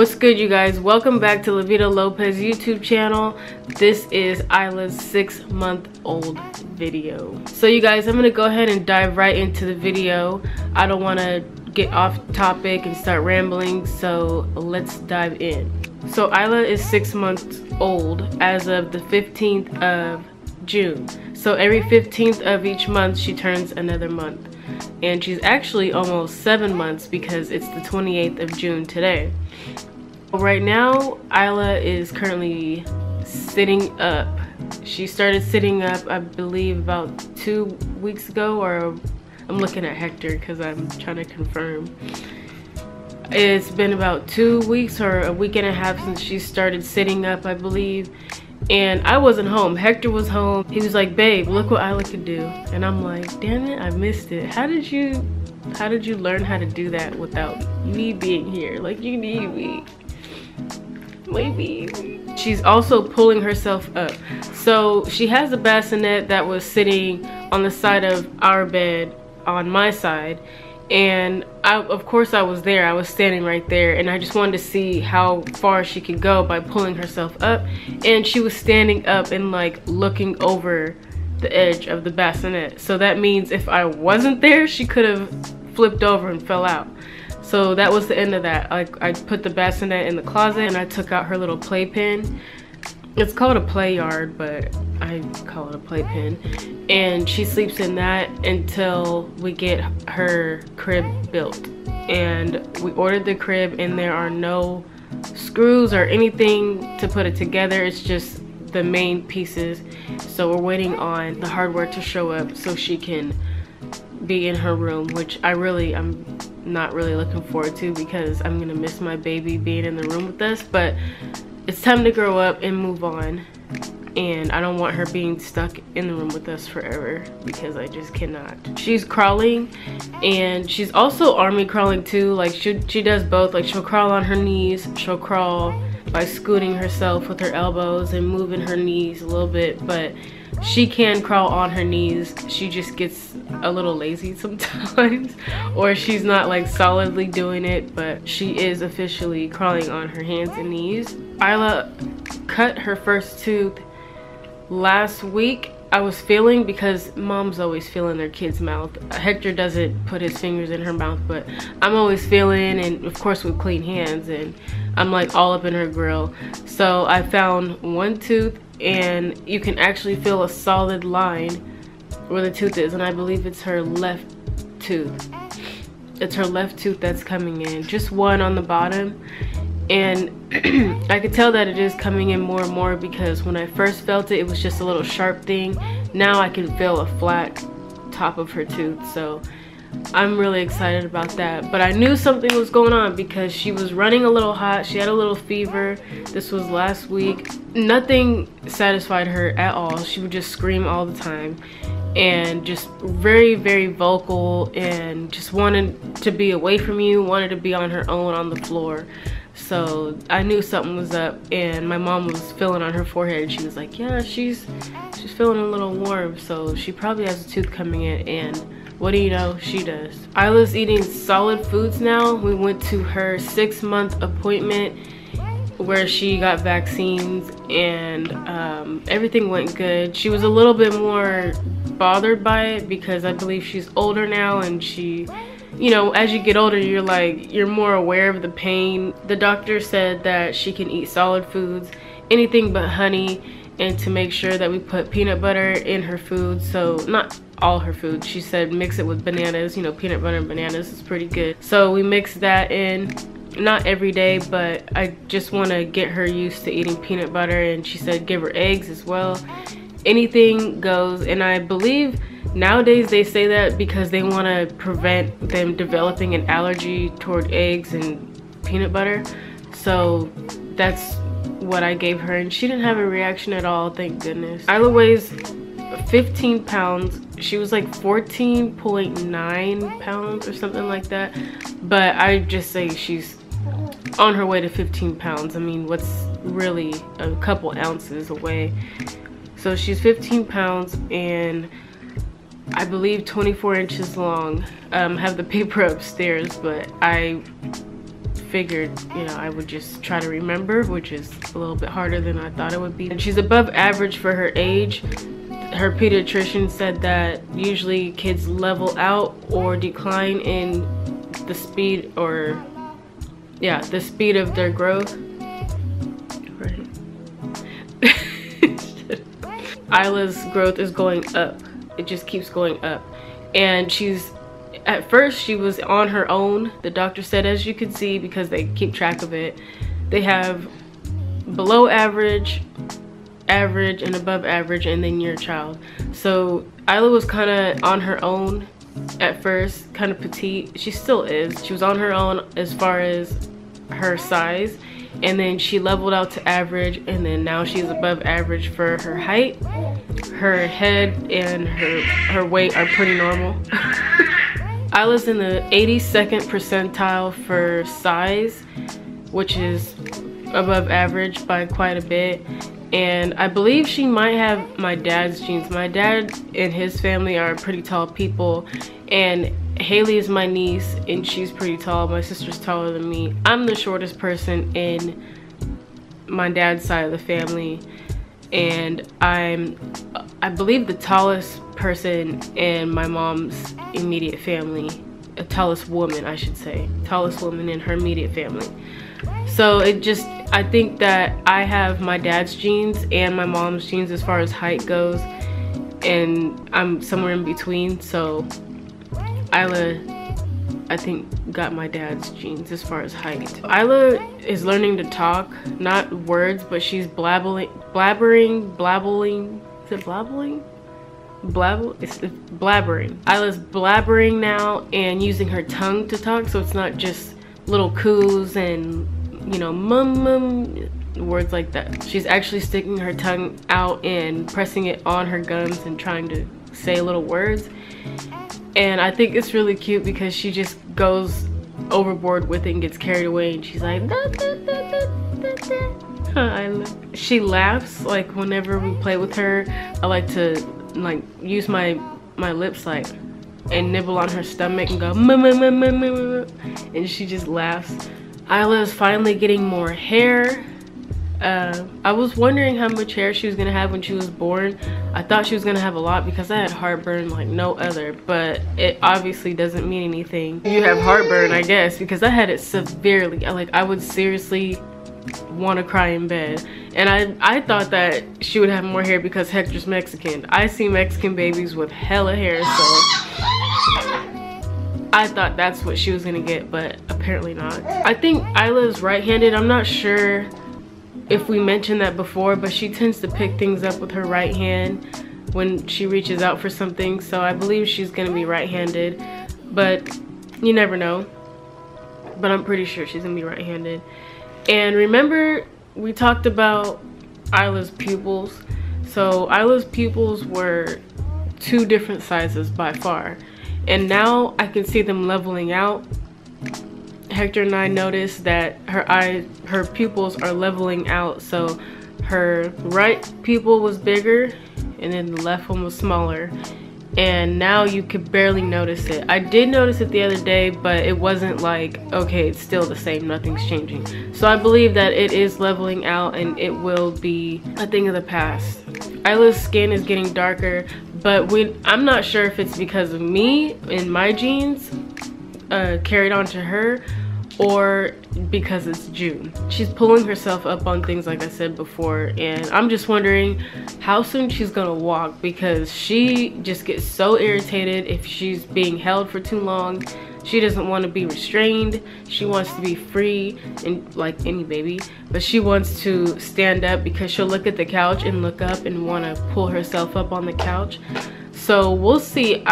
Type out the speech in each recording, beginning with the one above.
What's good, you guys? Welcome back to the Vida Lopez YouTube channel. This is Isla's 6-month-old video. So you guys, I'm gonna go ahead and dive right into the video. I don't want to get off topic and start rambling, so let's dive in. So Isla is 6 months old as of the 15th of June. So every 15th of each month she turns another month. And she's actually almost 7 months because it's the 28th of June today. Right now, Isla is currently sitting up. She started sitting up, I believe, about 2 weeks ago, or I'm looking at Hector because I'm trying to confirm. It's been about 2 weeks or a week and a half since she started sitting up, I believe. And I wasn't home. Hector was home. He was like, "Babe, look what Isla could do." And I'm like, "Damn it, I missed it. How did you learn how to do that without me being here? Like, you need me." Maybe. She's also pulling herself up. So she has a bassinet that was sitting on the side of our bed on my side. And of course I was there. I was standing right there, and I just wanted to see how far she could go by pulling herself up. And she was standing up and like looking over the edge of the bassinet. So that means if I wasn't there, she could have flipped over and fell out. So that was the end of that. I put the bassinet in the closet and I took out her little playpen. It's called a play yard, but I call it a playpen. And she sleeps in that until we get her crib built. And we ordered the crib and there are no screws or anything to put it together. It's just the main pieces. So we're waiting on the hardware to show up so she can be in her room, which I'm not really looking forward to because I'm gonna miss my baby being in the room with us. But it's time to grow up and move on, and I don't want her being stuck in the room with us forever because I just cannot. She's crawling, and she's also army crawling too. Like she does both. Like she'll crawl on her knees, she'll crawl by scooting herself with her elbows and moving her knees a little bit, but she can crawl on her knees. She just gets a little lazy sometimes, or she's not like solidly doing it, but she is officially crawling on her hands and knees. Isla cut her first tooth last week. I was feeling, because moms always feel in their kid's mouth. Hector doesn't put his fingers in her mouth, but I'm always feeling, and of course with clean hands, and I'm like all up in her grill. So I found one tooth, and you can actually feel a solid line where the tooth is, and I believe it's her left tooth. It's her left tooth that's coming in, just one on the bottom. And I could tell that it is coming in more and more, because when I first felt it, it was just a little sharp thing. Now I can feel a flat top of her tooth, so I'm really excited about that. But I knew something was going on because she was running a little hot. She had a little fever. This was last week. Nothing satisfied her at all. She would just scream all the time and just very, very vocal, and just wanted to be away from you, wanted to be on her own on the floor. So I knew something was up, and my mom was feeling on her forehead. She was like, "Yeah, she's feeling a little warm, so she probably has a tooth coming in." And what do you know, she does. Isla's eating solid foods now. We went to her 6-month appointment where she got vaccines, and everything went good. She was a little bit more bothered by it because I believe she's older now, and she, you know, as you get older, you're more aware of the pain. The doctor said that she can eat solid foods, anything but honey, and to make sure that we put peanut butter in her food. So not all her food. She said mix it with bananas. You know, peanut butter and bananas is pretty good. So we mixed that in. Not every day, but I just want to get her used to eating peanut butter. And she said give her eggs as well. Anything goes. And I believe nowadays they say that because they want to prevent them developing an allergy toward eggs and peanut butter. So that's what I gave her, and she didn't have a reaction at all, thank goodness. Isla weighs 15 pounds. She was like 14.9 pounds or something like that, but I just say she's on her way to 15 pounds. I mean, what's really a couple ounces away. So she's 15 pounds and I believe 24 inches long. Have the paper upstairs, but I figured, you know, I would just try to remember, which is a little bit harder than I thought it would be. And she's above average for her age. Her pediatrician said that usually kids level out or decline in the speed, or yeah, the speed of their growth. Right. Isla's growth is going up. It just keeps going up. And at first she was on her own. The doctor said, as you can see, because they keep track of it, they have below average, average, and above average, and then your child. So Isla was kind of on her own at first, kind of petite. She still is. She was on her own as far as her size, and then she leveled out to average, and then now she's above average for her height. Her head and her weight are pretty normal. Isla's in the 82nd percentile for size, which is above average by quite a bit. And I believe she might have my dad's genes. My dad and his family are pretty tall people, and Haley is my niece and she's pretty tall. My sister's taller than me. I'm the shortest person in my dad's side of the family, and I believe the tallest person in my mom's immediate family, the tallest woman, I should say, tallest woman in her immediate family. So I think that I have my dad's genes and my mom's genes as far as height goes, and I'm somewhere in between. So Isla, I think, got my dad's genes as far as height. Isla is learning to talk, not words, but she's blabbering. Is it blabbling? It's blabbering. Isla's blabbering now and using her tongue to talk, so it's not just little coos and, you know, mum, words like that. She's actually sticking her tongue out and pressing it on her gums and trying to say little words. And I think it's really cute because she just goes overboard with it and gets carried away, and she's like, da, da, da, da, da, da. She laughs. Like whenever we play with her, I like to like use my lips like and nibble on her stomach and go ma, ma, ma, ma, ma, ma, and she just laughs. Isla is finally getting more hair. I was wondering how much hair she was gonna have when she was born. I thought she was gonna have a lot because I had heartburn like no other, but it obviously doesn't mean anything. You have heartburn, I guess, because I had it severely. Like I would seriously want to cry in bed. And I thought that she would have more hair because Hector's Mexican. I see Mexican babies with hella hair, so I thought that's what she was gonna get, but apparently not. I think Isla is right-handed. I'm not sure if we mentioned that before, but she tends to pick things up with her right hand when she reaches out for something, so I believe she's gonna be right-handed, but you never know. But I'm pretty sure she's gonna be right-handed. And remember, we talked about Isla's pupils. So Isla's pupils were 2 different sizes by far, and now I can see them leveling out. Hector and I noticed that her pupils are leveling out. So her right pupil was bigger and then the left one was smaller, and now you could barely notice it. I did notice it the other day, but it wasn't like, okay, it's still the same, nothing's changing. So I believe that it is leveling out and it will be a thing of the past. Isla's skin is getting darker, but I'm not sure if it's because of me and my genes carried on to her, or because it's June. She's pulling herself up on things like I said before, and I'm just wondering how soon she's gonna walk, because she just gets so irritated if she's being held for too long. She doesn't want to be restrained. She wants to be free, and like any baby, but she wants to stand up because she'll look at the couch and look up and want to pull herself up on the couch. So we'll see.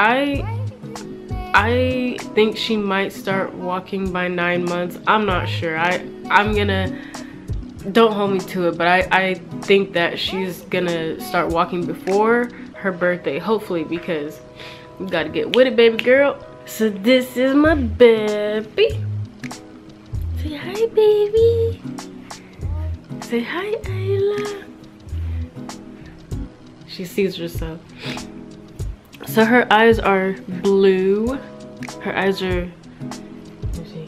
I think she might start walking by 9 months. I'm not sure. I'm gonna, don't hold me to it, but I think that she's gonna start walking before her birthday, hopefully, because you gotta get with it, baby girl. So this is my baby. Say hi, baby. Say hi, Isla. She sees herself. So her eyes are blue. Her eyes are, let me see.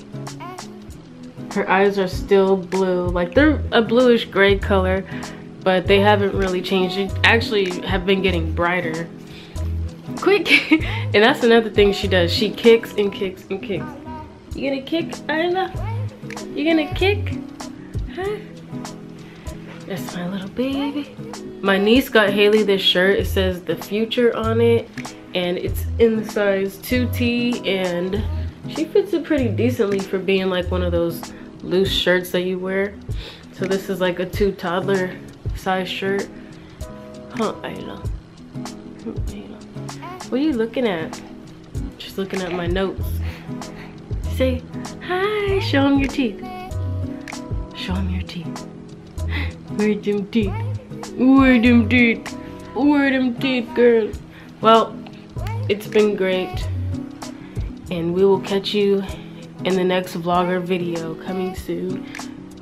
Her eyes are still blue. Like, they're a bluish gray color, but they haven't really changed. They actually have been getting brighter. Quick. And that's another thing she does. She kicks and kicks and kicks. You gonna kick, Isla? You gonna kick? Huh? That's my little baby. My niece got Haley this shirt. It says the future on it, and it's in the size 2T, and she fits it pretty decently for being like one of those loose shirts that you wear. So this is like a 2 toddler size shirt. Huh, Isla? What are you looking at? Just looking at my notes. Say hi. Show them your teeth. Show them your teeth. Where them teeth? Where them teeth? Where them teeth, girl? Well, it's been great, and we will catch you in the next vlogger video coming soon.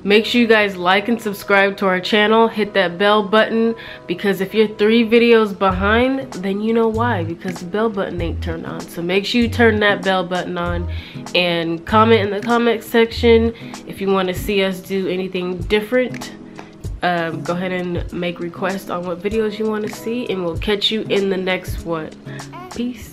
Make sure you guys like and subscribe to our channel. Hit that bell button, because if you're 3 videos behind, then you know why, because the bell button ain't turned on. So make sure you turn that bell button on, and comment in the comment section if you want to see us do anything different. Go ahead and make requests on what videos you want to see, and we'll catch you in the next one. Peace.